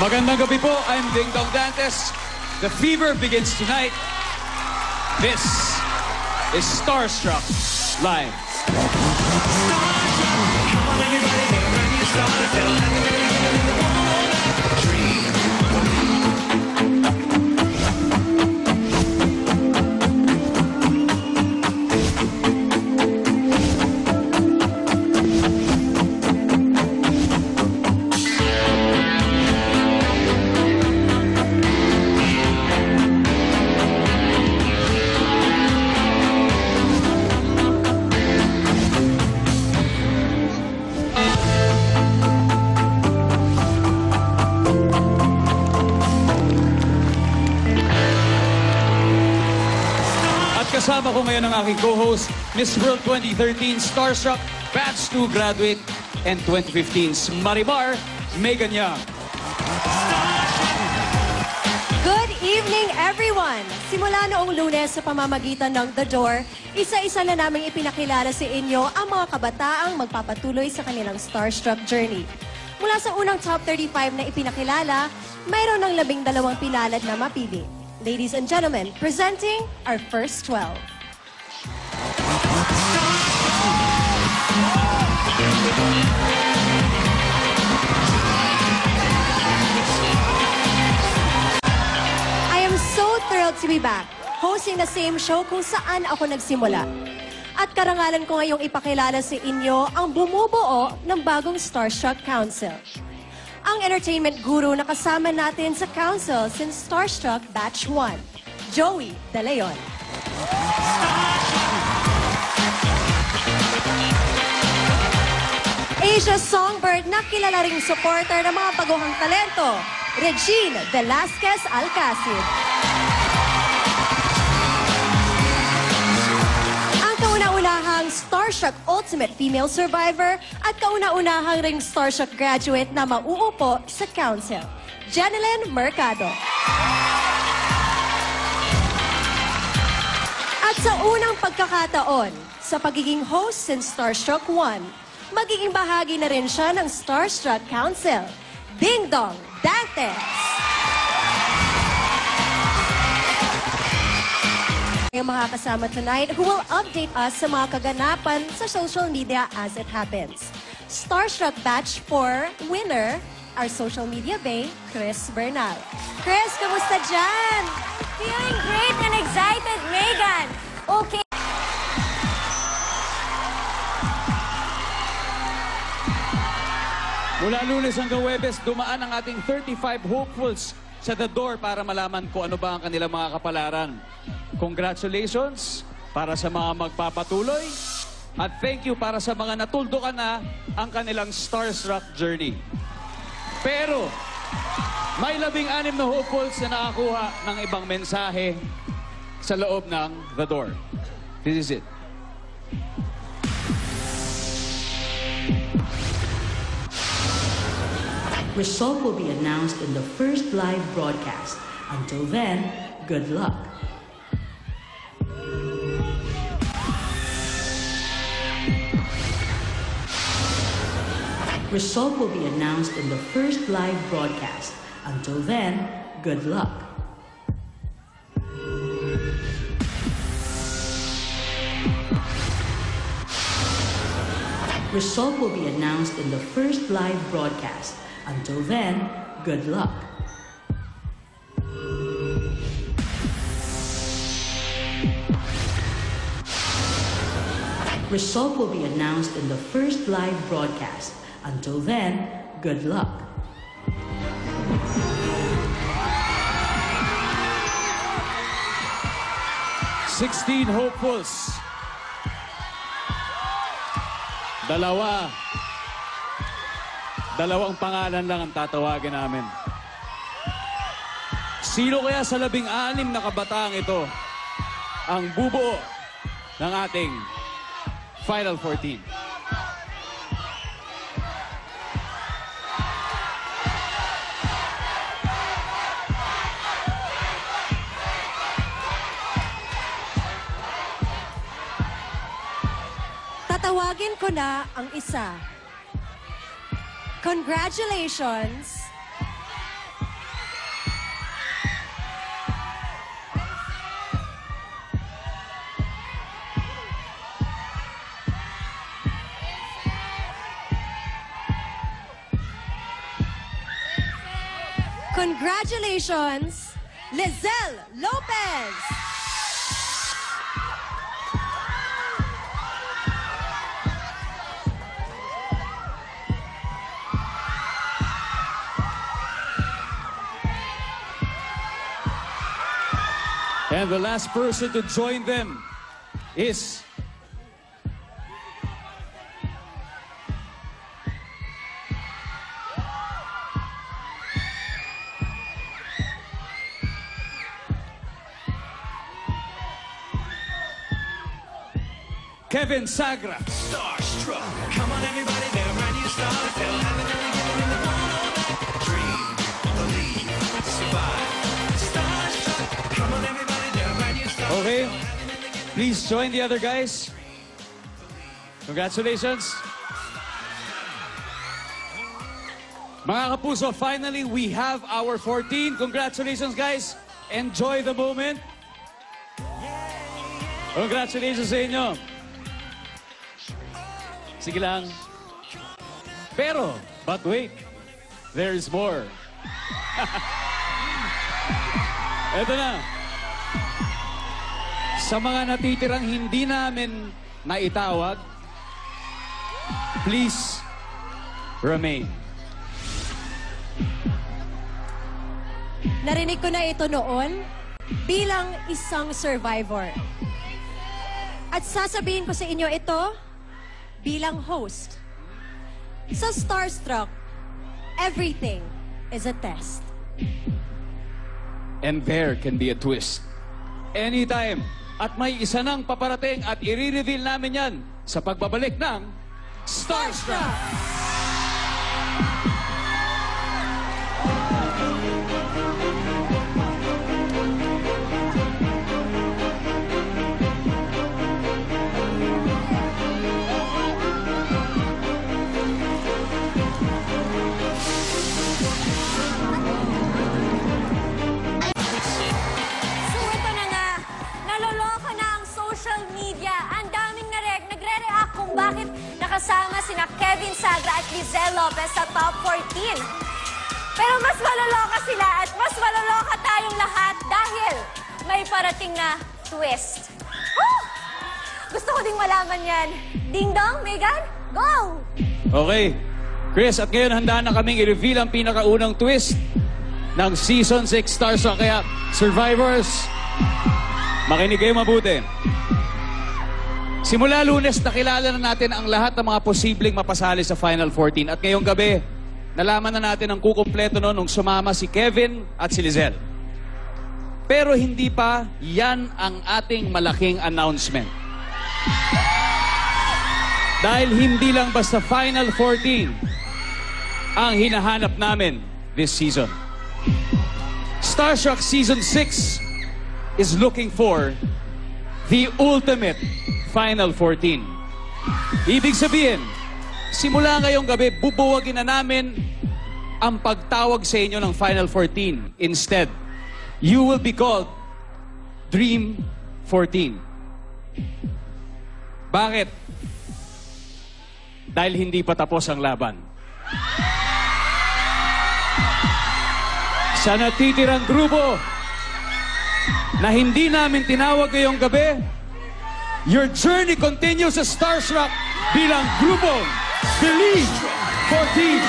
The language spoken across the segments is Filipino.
Magandang gabi po. I'm Ding Dong Dantes. The fever begins tonight. This is Starstruck Live. Kasama ko ngayon ang aking co-host, Miss World 2013 Starstruck Batch 2 graduate and 2015's Marimar Megan Young. Good evening, everyone! Simula noong Lunes sa pamamagitan ng The Door, isa-isa na naming ipinakilala sa inyo ang mga kabataang magpapatuloy sa kanilang Starstruck journey. Mula sa unang top 35 na ipinakilala, mayroon ng 12 pinalad na mapili. Ladies and gentlemen, presenting our first 12. I am so thrilled to be back, hosting the same show kung saan ako nagsimula. At karangalan ko ngayong ipakilala sa inyo ang bumubuo ng bagong Starstruck Council. Ang entertainment guru na kasama natin sa council since Starstruck Batch 1, Joey De Leon. Asia Songbird na kilala ring supporter ng mga baguhang talento, Regine Velasquez Alcacid. Kauna-unahang Starstruck Ultimate Female Survivor at kauna-unahang ring Starstruck graduate na mauupo sa council, Jeneline Mercado. At sa unang pagkakataon, sa pagiging host since Starstruck 1, magiging bahagi na rin siya ng Starstruck Council, Ding Dong Dantes. Yung mga kasama tonight who will update us sa mga kaganapan sa social media as it happens. Starstruck Batch 4 winner, our social media bae, Chris Bernal. Chris, kamusta dyan? Feeling great and excited, Megan. Okay. Mula Lunes hanggang Huwebes, dumaan ang ating 35 hopefuls sa The Door para malaman kung ano ba ang kanilang mga kapalaran. Congratulations para sa mga magpapatuloy at thank you para sa mga natuldukan na ang kanilang Starstruck journey. Pero may 16 na hopefuls na nakakuha ng ibang mensahe sa loob ng The Door. This is it. Result will be announced in the first live broadcast. Until then, good luck. Result will be announced in the first live broadcast. Until then, good luck. Result will be announced in the first live broadcast. Until then, good luck. Result will be announced in the first live broadcast. Until then, good luck. "16 hopefuls. Dalawang pangalan lang ang tatawagin namin. Sino kaya sa 16 na kabataang ito ang bubuo ng ating Final 14? Tatawagin ko na ang isa. Congratulations, Congratulations, Lizelle Lopez! And the last person to join them is Kevin Sagra. Starstruck. Come on, everybody, they're brand new stars. They'll have it all together in the morning. Dream, believe, survive. Starstruck. Come on, everybody, they're brand new stars. Okay, please join the other guys. Congratulations. Mga kapuso, finally, we have our 14. Congratulations, guys. Enjoy the moment. Congratulations sa inyo. Sige lang. Pero, but wait, there is more. Eto na. Sa mga natitirang hindi namin naitawag, please remain. Narinig ko na ito noon bilang isang survivor. At sasabihin ko sa inyo ito bilang host. Sa Starstruck, everything is a test. And there can be a twist. Anytime. At may isa nang paparating at i-reveal namin yan sa pagbabalik ng Starstruck! So ito na nga, naloloka na ang social media. Ang daming nagre-react kung bakit nakasama sina Kevin Sagra at Lizelle Lopez sa top 14. Pero mas maloloka sila at mas maloloka tayong lahat dahil may parating na twist. Woo! Gusto ko ding malaman yan. Ding dong, Megan, go! Okay. Chris, at ngayon handa na kaming i-reveal ang pinakaunang twist ng Season 6 Starstruck. Kaya, survivors, makinig kayo mabuti. Simula Lunes, nakilala na natin ang lahat ng mga posibleng mapasali sa Final 14. At ngayong gabi, nalaman na natin ang kukumpleto nun nung sumama si Kevin at si Lizelle. Pero hindi pa yan ang ating malaking announcement. Dahil hindi lang basta Final 14 ang hinahanap namin this season. Starstruck Season 6 is looking for the ultimate Final 14. Ibig sabihin, simula ngayong gabi, bubuwagin na namin ang pagtawag sa inyo ng Final 14. Instead, you will be called Dream 14. Bakit? Dahil hindi pa tapos ang laban. Sa natitirang grupo na hindi namin tinawag ngayong gabi, your journey continues sa Starstruck bilang grupong Believe 14.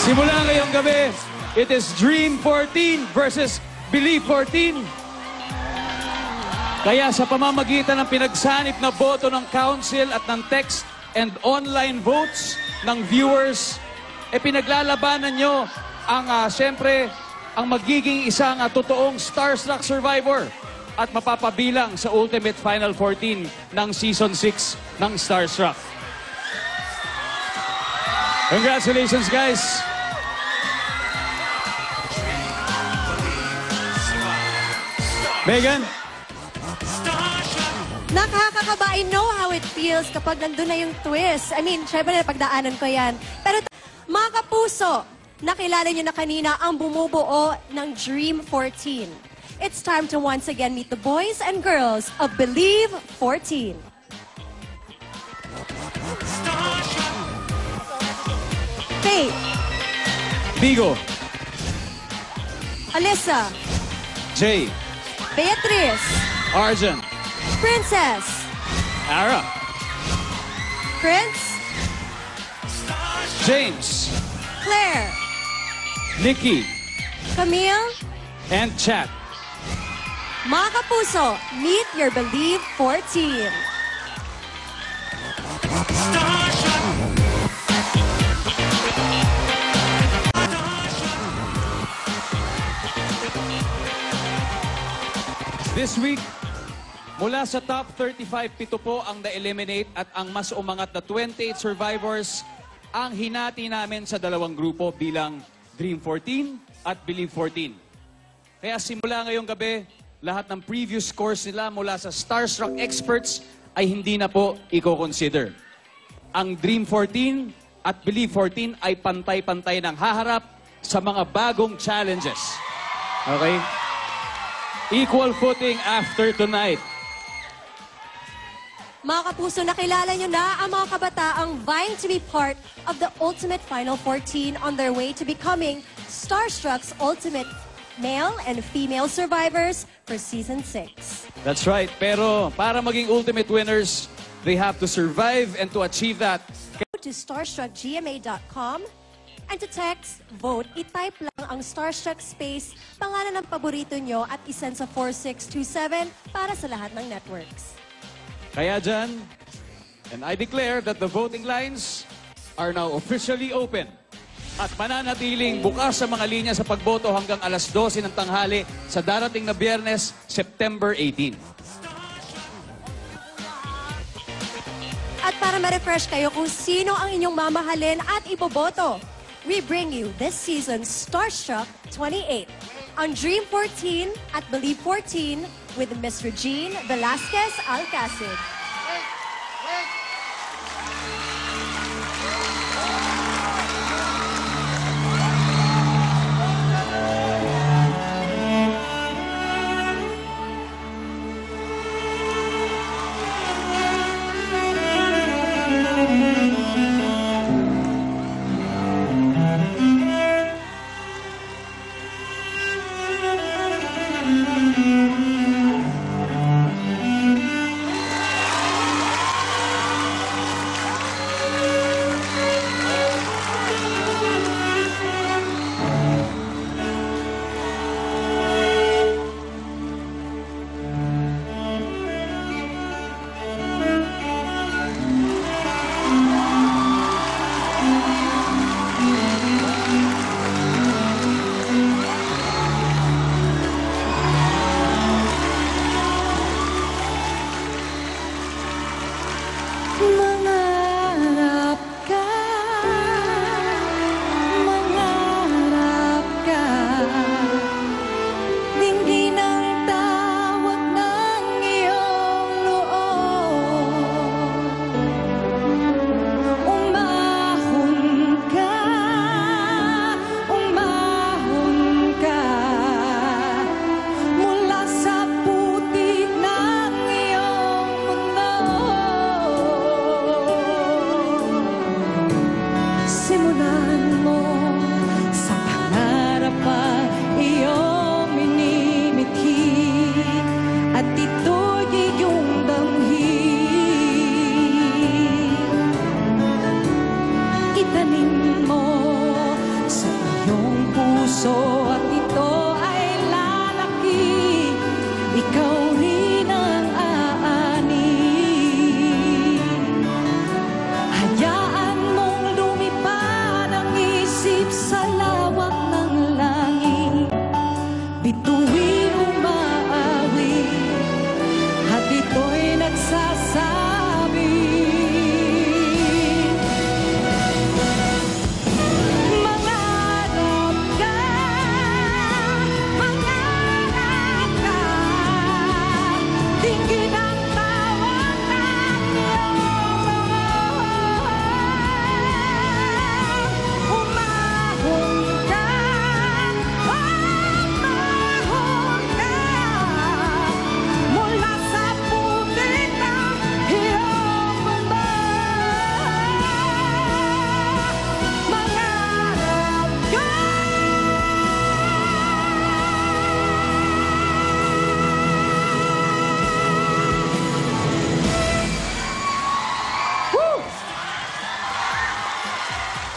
Simula ngayong gabi, it is Dream 14 versus Believe 14. Kaya sa pamamagitan ng pinagsanip na boto ng council at ng text and online votes ng viewers, pinaglalabanan nyo ang, siyempre, ang magiging isang totoong Starstruck survivor at mapapabilang sa Ultimate Final 14 ng Season 6 ng Starstruck. Congratulations, guys! Megan? Nakakakaba, I know how it feels kapag nandun na yung twist. I mean, syempre napagdaanan ko yan. Pero mga kapuso, nakilala nyo na kanina ang bumubuo ng Dream 14. It's time to once again meet the boys and girls of Believe 14. Faith, Vigo, Alyssa, Jay, Beatriz, Arjun, Princess, Ara, Prince, James, Claire, Nikki, Camille, and Chat. mga kapuso, meet your Believe 14. This week, mula sa top 35, 7 po ang na-eliminate at ang mas umangat na 28 survivors ang hinati namin sa dalawang grupo bilang Dream 14 at Believe 14. Kaya simula ngayong gabi, lahat ng previous scores nila mula sa Starstruck experts ay hindi na po i-consider. Ang Dream 14 at Believe 14 ay pantay-pantay ng haharap sa mga bagong challenges. Okay? Equal footing after tonight. Mga kapuso, nakilala nyo na ang mga kabataang vying to be part of the Ultimate Final 14 on their way to becoming Starstruck's Ultimate Male and Female Survivors for Season 6. That's right. Pero para maging ultimate winners, they have to survive and to achieve that. Go to starstruckgma.com and to text, vote, i-type lang ang Starstruck space, pangalan ng paborito nyo at isend sa 4627 para sa lahat ng networks. Kaya dyan, and I declare that the voting lines are now officially open. At mananatiling bukas sa mga linya sa pagboto hanggang alas 12 ng tanghali sa darating na Biyernes, September 18. At para ma-refresh kayo kung sino ang inyong mamahalin at iboboto, we bring you this season's Starstruck 28 on Dream 14 at Believe 14 with Miss Regine Velasquez Alcacid.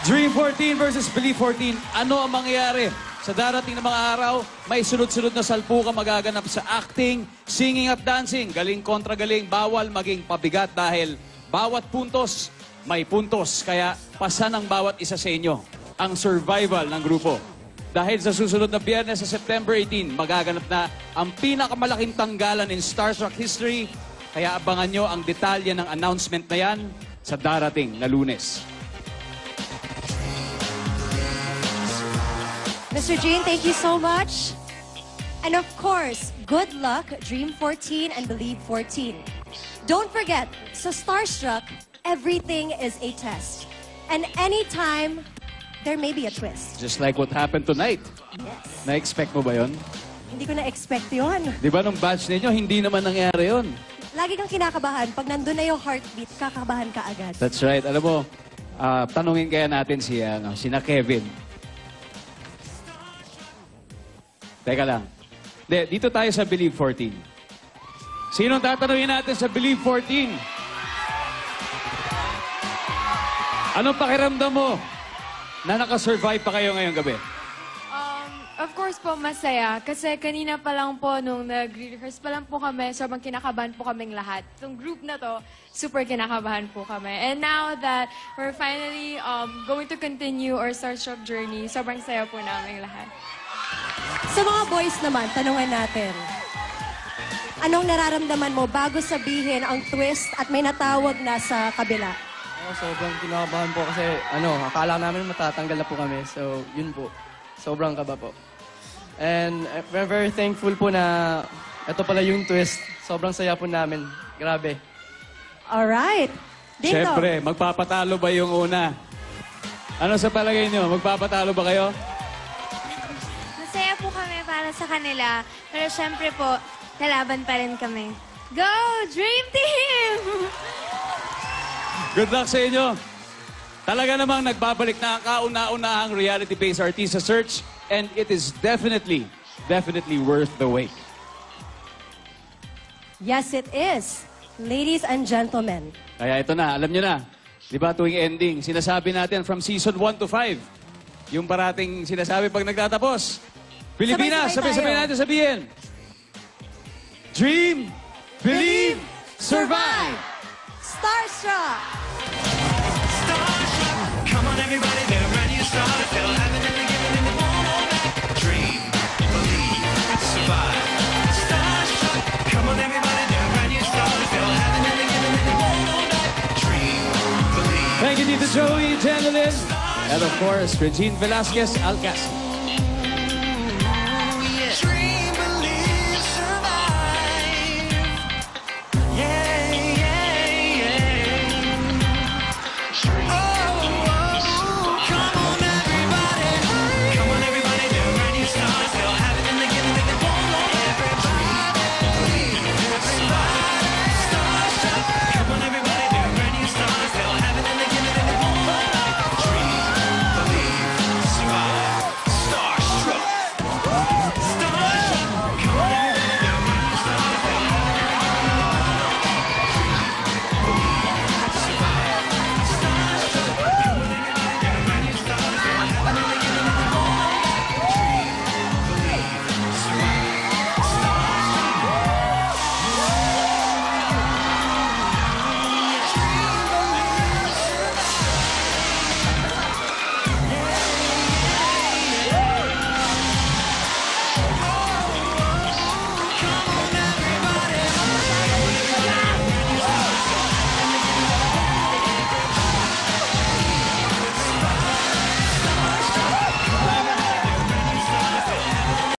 Dream 14 versus Believe 14. Ano ang mangyayari? Sa darating na mga araw, may sunod-sunod na salpukan magaganap sa acting, singing at dancing. Galing kontra galing, bawal maging pabigat dahil bawat puntos, may puntos. Kaya pasan ang bawat isa sa inyo ang survival ng grupo. Dahil sa susunod na Biyernes sa September 18, magaganap na ang pinakamalaking tanggalan in Starstruck history. Kaya abangan nyo ang detalye ng announcement na yan sa darating na Lunes. Mr. Gene, thank you so much. And of course, good luck, Dream 14 and Believe 14. Don't forget, sa Starstruck, everything is a test. And anytime, there may be a twist. Just like what happened tonight. Yes. Na-expect mo ba yon? Hindi ko na-expect yun. Di ba nung batch ninyo, hindi naman nangyari yon? Lagi kang kinakabahan. Pag nandun na yung heartbeat, kakabahan ka agad. That's right. Alam mo, tanungin kaya natin sina Kevin. Teka lang. Dito tayo sa Believe 14. Sinong tatanungin natin sa Believe 14? Anong pakiramdam mo na nakasurvive pa kayo ngayong gabi? Of course po, masaya. Kasi kanina pa lang po, nung nag-rehearse pa lang po kami, sobrang kinakabahan po kaming lahat. Itong group na to, super kinakabahan po kami. And now that we're finally going to continue our Starstruck journey, sobrang saya po namin lahat. Sa mga boys naman, tanungan natin. Anong nararamdaman mo bago sabihin ang twist at may natawag na sa kabila? Sobrang kinakabahan po kasi akala namin matatanggal na po kami. So, yun po. Sobrang kaba po. And we're very thankful po na ito pala yung twist. Sobrang saya po namin. Grabe. Alright. Dito. Siyempre, magpapatalo ba yung una? Ano sa palagay nyo? Magpapatalo ba kayo? Masaya po kami para sa kanila. Pero syempre po, lalaban pa rin kami. Go, Dream Team! Good luck sa inyo. Talaga namang nagbabalik na ang kauna-unahang reality-based artista search and it is definitely worth the wait. Yes, it is. Ladies and gentlemen. Kaya ito na, alam nyo na. Di ba tuwing ending, sinasabi natin from season 1 to 5. Yung parating sinasabi pag nagtatapos. Pilipinas, sabay-sabay tayo. natin sabihin. Dream, believe, survive! Starstruck! Starstruck, come on everybody, they're ready to start. They'll have it and give it in the won't dream, believe, survive. Starstruck, come on everybody, they're ready to start. They'll have it and give it in the won't dream, believe. Thank you, Tito Joey, Janeline, and of course, Regine Velasquez Alcacid.